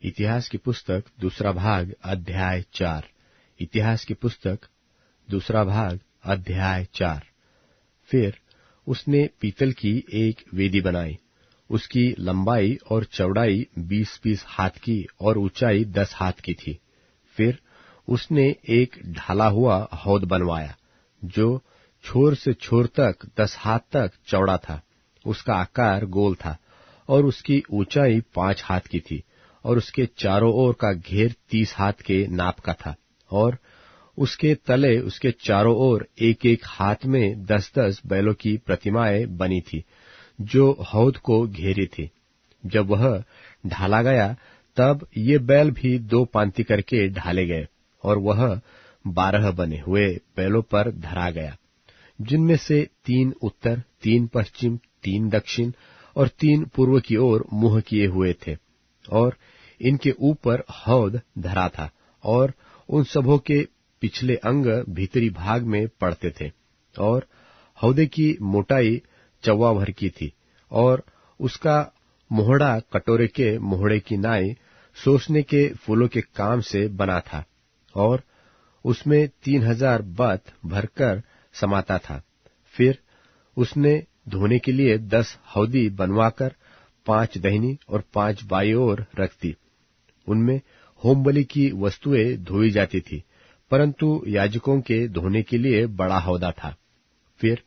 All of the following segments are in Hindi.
इतिहास की पुस्तक दूसरा भाग अध्याय 4। इतिहास की पुस्तक दूसरा भाग अध्याय 4। फिर उसने पीतल की एक वेदी बनाई। उसकी लंबाई और चौड़ाई 20-20 हाथ की और ऊंचाई 10 हाथ की थी। फिर उसने एक ढाला हुआ हौद बनवाया जो छोर से छोर तक 10 हाथ तक चौड़ा था। उसका आकार गोल था और उसकी ऊंचाई 5 हाथ की थी और उसके चारों ओर का घेर 30 हाथ के नाप का था। और उसके तले उसके चारों ओर एक एक हाथ में 10-10 बैलों की प्रतिमाएं बनी थी जो हौद को घेरी थी। जब वह ढाला गया तब ये बैल भी 2 पांति करके ढाले गए और वह 12 बने हुए बैलों पर धरा गया, जिनमें से 3 उत्तर, 3 पश्चिम, 3 दक्षिण और 3 पूर्व की ओर मुंह किए हुए थे। और इनके ऊपर हौद धरा था और उन सबों के पिछले अंग भीतरी भाग में पड़ते थे। और हौदे की मोटाई चौवा भर की थी और उसका मोहड़ा कटोरे के मोहड़े की नाई सोसने के फूलों के काम से बना था और उसमें 3000 बत भरकर समाता था। फिर उसने धोने के लिए 10 हौदी बनवाकर 5 दाहिनी और 5 बाईं ओर रख दी। उनमें होमबलि की वस्तुएं धोई जाती थी, परंतु याजकों के धोने के लिए बड़ा हौदा था। फिर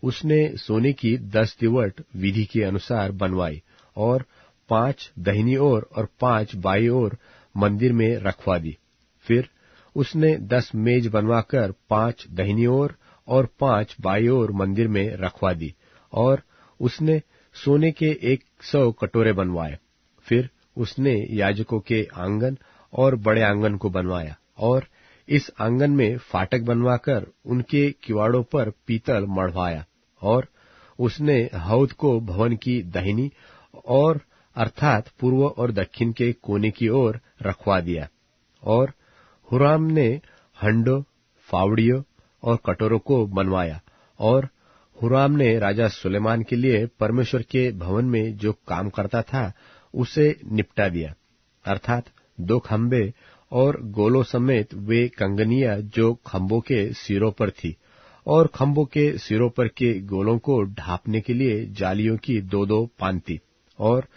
उसने सोने की 10 दीवट विधि के अनुसार बनवाई और 5 दाहिनी ओर और 5 बाईं ओर मंदिर में रखवा दी। फिर उसने 10 मेज बनवाकर 5 दाहिनी ओर और 5 बाईं ओर मंदिर में रखवा दी। और उसने सोने के 100 कटोरे बनवाए। फिर उसने याजकों के आंगन और बड़े आंगन को बनवाया और इस आंगन में फाटक बनवाकर उनके किवाड़ों पर पीतल मढ़वाया। और उसने हौद को भवन की दाहिनी और अर्थात पूर्व और दक्षिण के कोने की ओर रखवा दिया। और हुराम ने हंडों, फावड़ियों और कटोरों को बनवाया। और हुराम ने राजा सुलेमान के लिए परमेश्वर के भवन में जो काम करता था उसे निपटा दिया, अर्थात 2 खंबे और गोलों समेत वे कंगनियां जो खंभों के सिरों पर थी, और खंभों के सिरों पर के गोलों को ढांपने के लिए जालियों की 2-2 पांति, और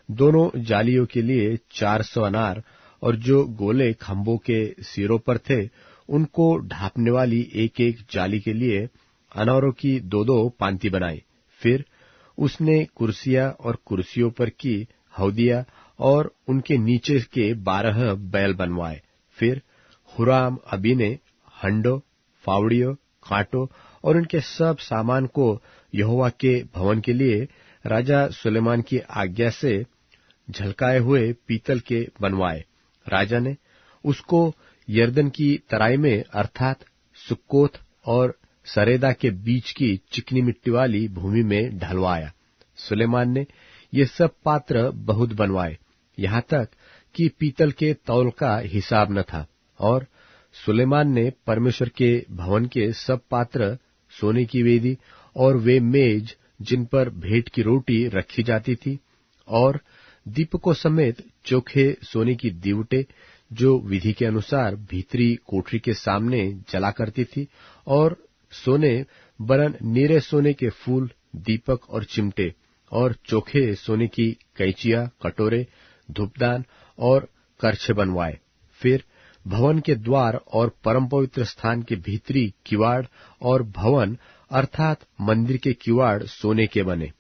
दोनों जालियों के लिए 400 अनार, और जो गोले खंभों के सिरों पर थे उनको ढांपने वाली एक एक जाली के लिए अनारों की 2-2 पांति बनाई। फिर उसने कुर्सियां और कुर्सियों पर की हौदिया और उनके नीचे के 12 बैल बनवाए। फिर हुराम अबी ने हंडों, फावड़ियों, कांटों और उनके सब सामान को यहोवा के भवन के लिए राजा सुलेमान की आज्ञा से झलकाए हुए पीतल के बनवाए। राजा ने उसको यरदन की तराई में अर्थात सुक्कोत और सरेदा के बीच की चिकनी मिट्टी वाली भूमि में ढलवाया। सुलेमान ने ये सब पात्र बहुत बनवाए, यहाँ तक कि पीतल के तौल का हिसाब न था। और सुलेमान ने परमेश्वर के भवन के सब पात्र, सोने की वेदी और वे मेज जिन पर भेंट की रोटी रखी जाती थी, और दीपकों समेत चोखे सोने की दीवटें जो विधि के अनुसार भीतरी कोठरी के सामने जला करती थी, और सोने वरन नीरे सोने के फूल, दीपक और चिमटे, और चोखे सोने की कैंचियां, कटोरे, धूपदान और करछे बनवाए। फिर भवन के द्वार और परम पवित्र स्थान के भीतरी किवाड़ और भवन अर्थात मंदिर के किवाड़ सोने के बने।